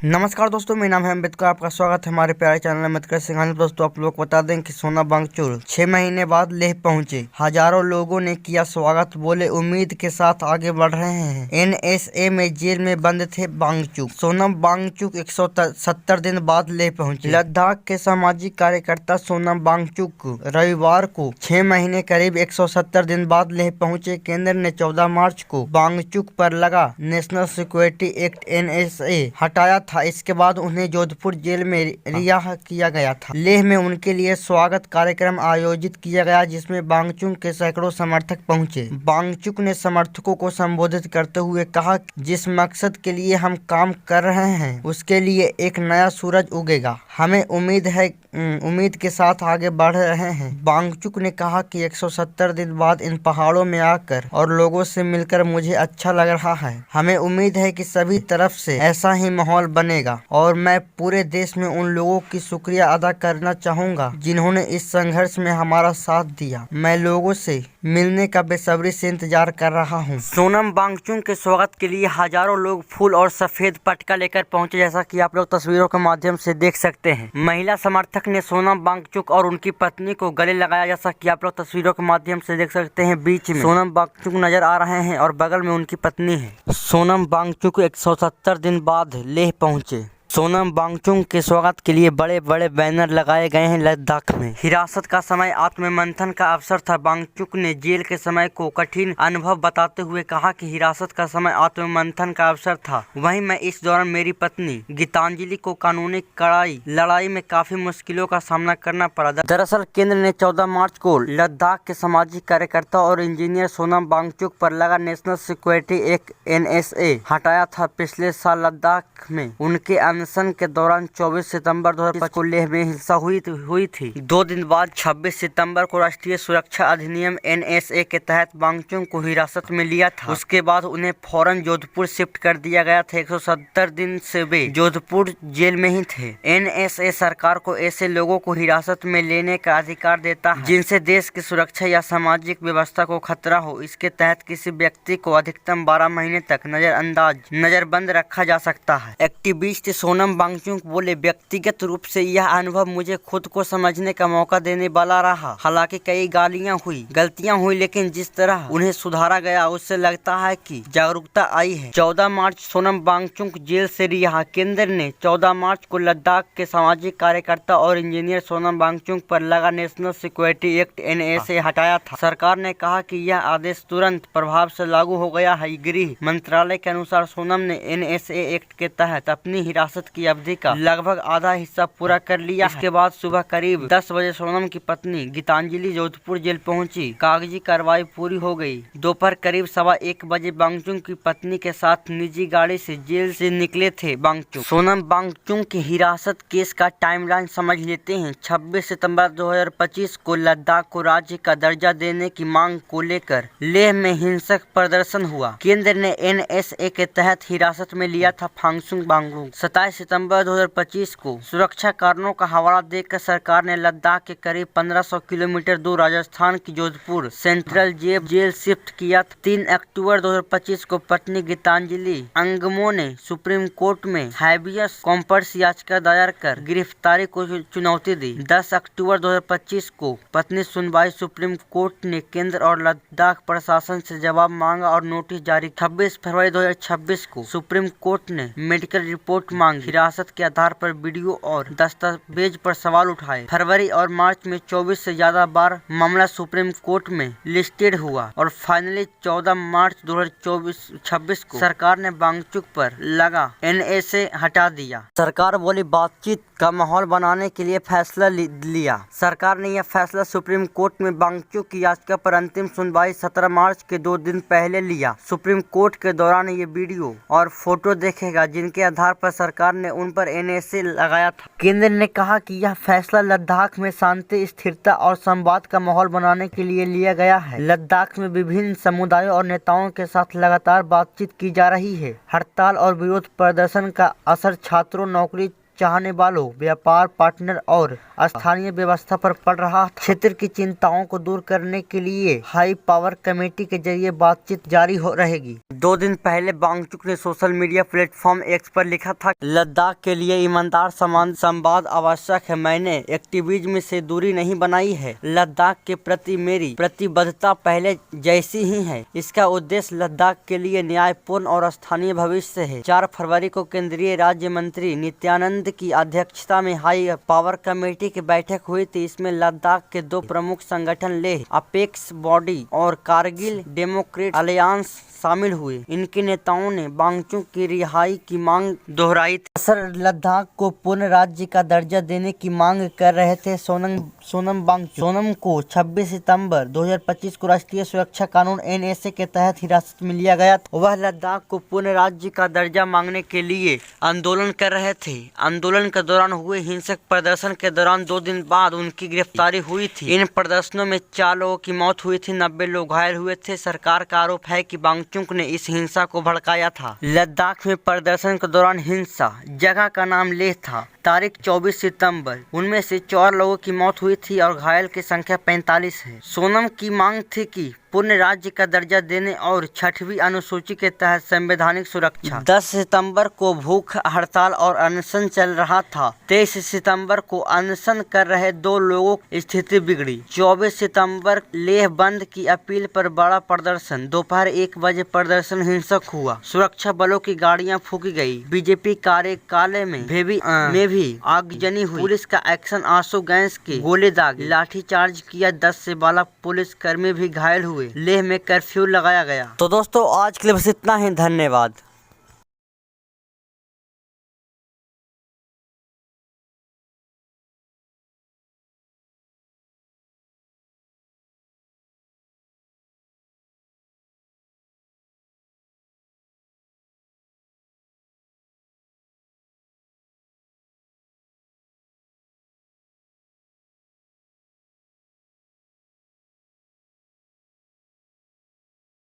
नमस्कार दोस्तों, मेरा नाम है अम्बेडकर। आपका स्वागत है हमारे प्यारे चैनल अम्बेडकर सिंघानिया। दोस्तों, आप लोग बता दें कि सोनम वांगचुक 6 महीने बाद लेह पहुंचे। हजारों लोगों ने किया स्वागत, बोले उम्मीद के साथ आगे बढ़ रहे हैं। एनएसए में जेल में बंद थे वांगचुक। सोनम वांगचुक 170 दिन बाद लेह पहुंचे। लद्दाख के सामाजिक कार्यकर्ता सोनम वांगचुक रविवार को 6 महीने करीब 170 दिन बाद लेह पहुंचे। केंद्र ने 14 मार्च को वांगचुक पर लगा नेशनल सिक्योरिटी एक्ट NSA हटाया था। इसके बाद उन्हें जोधपुर जेल में रिहा किया गया था। लेह में उनके लिए स्वागत कार्यक्रम आयोजित किया गया, जिसमें वांगचुक के सैकड़ों समर्थक पहुंचे। वांगचुक ने समर्थकों को संबोधित करते हुए कहा, जिस मकसद के लिए हम काम कर रहे हैं उसके लिए एक नया सूरज उगेगा। हमें उम्मीद के साथ आगे बढ़ रहे हैं। वांगचुक ने कहा कि 170 दिन बाद इन पहाड़ों में आकर और लोगों से मिलकर मुझे अच्छा लग रहा है। हमें उम्मीद है कि सभी तरफ से ऐसा ही माहौल बनेगा और मैं पूरे देश में उन लोगों की शुक्रिया अदा करना चाहूंगा जिन्होंने इस संघर्ष में हमारा साथ दिया। मैं लोगों से मिलने का बेसब्री से इंतजार कर रहा हूं। सोनम वांगचुक के स्वागत के लिए हजारों लोग फूल और सफेद पटका लेकर पहुंचे, जैसा कि आप लोग तस्वीरों के माध्यम से देख सकते हैं। महिला समर्थक ने सोनम वांगचुक और उनकी पत्नी को गले लगाया, जैसा कि आप लोग तस्वीरों के माध्यम से देख सकते हैं। बीच में सोनम वांगचुक नजर आ रहे हैं और बगल में उनकी पत्नी है। सोनम वांगचुक 170 दिन बाद लेह पहुंचे। सोनम वांगचुक के स्वागत के लिए बड़े बड़े बैनर लगाए गए हैं। लद्दाख में हिरासत का समय आत्ममंथन का अवसर था। वांगचुक ने जेल के समय को कठिन अनुभव बताते हुए कहा कि हिरासत का समय आत्ममंथन का अवसर था। वहीं मैं इस दौरान मेरी पत्नी गीतांजलि को कानूनी लड़ाई में काफी मुश्किलों का सामना करना पड़ा। दरअसल केंद्र ने 14 मार्च को लद्दाख के सामाजिक कार्यकर्ता और इंजीनियर सोनम वांगचुक पर लगा नेशनल सिक्योरिटी एक्ट NSA हटाया था। पिछले साल लद्दाख में उनके अनशन के दौरान 24 सितंबर 2025 को लेह में हिंसा हुई थी। 2 दिन बाद 26 सितंबर को राष्ट्रीय सुरक्षा अधिनियम NSA के तहत वांगचुक को हिरासत में लिया था। उसके बाद उन्हें फौरन जोधपुर शिफ्ट कर दिया गया था। 170 दिन से वे जोधपुर जेल में ही थे। NSA सरकार को ऐसे लोगों को हिरासत में लेने का अधिकार देता है जिनसे देश की सुरक्षा या सामाजिक व्यवस्था को खतरा हो। इसके तहत किसी व्यक्ति को अधिकतम 12 महीने तक नजरबंद रखा जा सकता है। एक्टिविस्ट सोनम वांगचुक बोले, व्यक्तिगत रूप से यह अनुभव मुझे खुद को समझने का मौका देने वाला रहा। हालांकि कई गलतियां हुई, लेकिन जिस तरह उन्हें सुधारा गया उससे लगता है कि जागरूकता आई है। 14 मार्च सोनम वांगचुक जेल से रिहा। केंद्र ने 14 मार्च को लद्दाख के सामाजिक कार्यकर्ता और इंजीनियर सोनम वांगचुक पर लगा नेशनल सिक्योरिटी एक्ट NSA हटाया था। सरकार ने कहा कि यह आदेश तुरंत प्रभाव से लागू हो गया है। गृह मंत्रालय के अनुसार सोनम ने NSA एक्ट के तहत अपनी हिरासत की अवधि का लगभग आधा हिस्सा पूरा कर लिया। इसके बाद सुबह करीब 10 बजे सोनम की पत्नी गीतांजलि जोधपुर जेल पहुंची। कागजी कार्रवाई पूरी हो गई। दोपहर करीब 1:15 बजे वांगचुक की पत्नी के साथ निजी गाड़ी से जेल से निकले थे वांगचुक। सोनम वांगचुक की हिरासत केस का टाइमलाइन समझ लेते हैं। 26 सितंबर 2025 को लद्दाख को राज्य का दर्जा देने की मांग को लेकर लेह में हिंसक प्रदर्शन हुआ। केंद्र ने NSA के तहत हिरासत में लिया था वांगचुक। 27 सितंबर 2025 को सुरक्षा कारणों का हवाला देकर सरकार ने लद्दाख के करीब 1500 किलोमीटर दूर राजस्थान की जोधपुर सेंट्रल जेल शिफ्ट किया। 3 अक्टूबर 2025 को पत्नी गीतांजलि अंगमो ने सुप्रीम कोर्ट में हैबियस कॉर्पस याचिका दायर कर गिरफ्तारी को चुनौती दी। 10 अक्टूबर 2025 को पत्नी सुनवाई सुप्रीम कोर्ट ने केंद्र और लद्दाख प्रशासन से जवाब मांगा और नोटिस जारी। 26 फरवरी 2026 को सुप्रीम कोर्ट ने मेडिकल रिपोर्ट मांगी। हिरासत के आधार पर वीडियो और दस्तावेज पर सवाल उठाए। फरवरी और मार्च में 24 से ज्यादा बार मामला सुप्रीम कोर्ट में लिस्टेड हुआ और फाइनली 14 मार्च 2026 को सरकार ने वांगचुक पर लगा NSA हटा दिया। सरकार बोली, बातचीत का माहौल बनाने के लिए फैसला लिया। सरकार ने यह फैसला सुप्रीम कोर्ट में वांगचुक की याचिका पर अंतिम सुनवाई 17 मार्च के 2 दिन पहले लिया। सुप्रीम कोर्ट के दौरान ये वीडियो और फोटो देखेगा, जिनके आधार पर सरकार ने उन पर NSA लगाया था। केंद्र ने कहा कि यह फैसला लद्दाख में शांति, स्थिरता और संवाद का माहौल बनाने के लिए लिया गया है। लद्दाख में विभिन्न समुदायों और नेताओं के साथ लगातार बातचीत की जा रही है। हड़ताल और विरोध प्रदर्शन का असर छात्रों, नौकरी चाहने वालों, व्यापार पार्टनर और स्थानीय व्यवस्था पर पड़ रहा क्षेत्र की चिंताओं को दूर करने के लिए हाई पावर कमेटी के जरिए बातचीत जारी हो रहेगी। 2 दिन पहले वांगचुक ने सोशल मीडिया प्लेटफॉर्म एक्स पर लिखा था, लद्दाख के लिए ईमानदार संवाद आवश्यक है। मैंने एक्टिविज्म से दूरी नहीं बनाई है। लद्दाख के प्रति मेरी प्रतिबद्धता पहले जैसी ही है। इसका उद्देश्य लद्दाख के लिए न्यायपूर्ण और स्थानीय भविष्य है। 4 फरवरी को केंद्रीय राज्य मंत्री नित्यानंद की अध्यक्षता में हाई पावर कमेटी की बैठक हुई थी। इसमें लद्दाख के 2 प्रमुख संगठन लेह अपेक्स बॉडी और कारगिल डेमोक्रेट अलायंस शामिल हुए। इनके नेताओं ने वांगचुक की रिहाई की मांग दोहराई थी। असर लद्दाख को पूर्ण राज्य का दर्जा देने की मांग कर रहे थे। सोनम वांगचुक। सोनम को 26 सितंबर 2025 को राष्ट्रीय सुरक्षा कानून NSA के तहत हिरासत में लिया गया था। वह लद्दाख को पूर्ण राज्य का दर्जा मांगने के लिए आंदोलन कर रहे थे। आंदोलन के दौरान हुए हिंसक प्रदर्शन के दौरान 2 दिन बाद उनकी गिरफ्तारी हुई थी। इन प्रदर्शनों में 4 लोगों की मौत हुई थी, 90 लोग घायल हुए थे। सरकार का आरोप है कि वांगचुक ने इस हिंसा को भड़काया था। लद्दाख में प्रदर्शन के दौरान हिंसा, जगह का नाम लेह था। तारीख 24 सितंबर, उनमें से 4 लोगों की मौत हुई थी और घायल की संख्या 45 है। सोनम की मांग थी कि पूर्ण राज्य का दर्जा देने और 6वीं अनुसूची के तहत संवैधानिक सुरक्षा। 10 सितंबर को भूख हड़ताल और अनशन चल रहा था। 23 सितंबर को अनशन कर रहे 2 लोगों की स्थिति बिगड़ी। 24 सितंबर लेह बंद की अपील पर बड़ा प्रदर्शन। दोपहर 1 बजे प्रदर्शन हिंसक हुआ। सुरक्षा बलों की गाड़ियां फूकी गई। बीजेपी कार्यकालय में भी आगजनी हुई। पुलिस का एक्शन, आंसू गैस के गोले दागे, लाठीचार्ज किया। 10 से 12 पुलिस कर्मी भी घायल हुए। लेह में कर्फ्यू लगाया गया। तो दोस्तों आज के लिए बस इतना ही। धन्यवाद।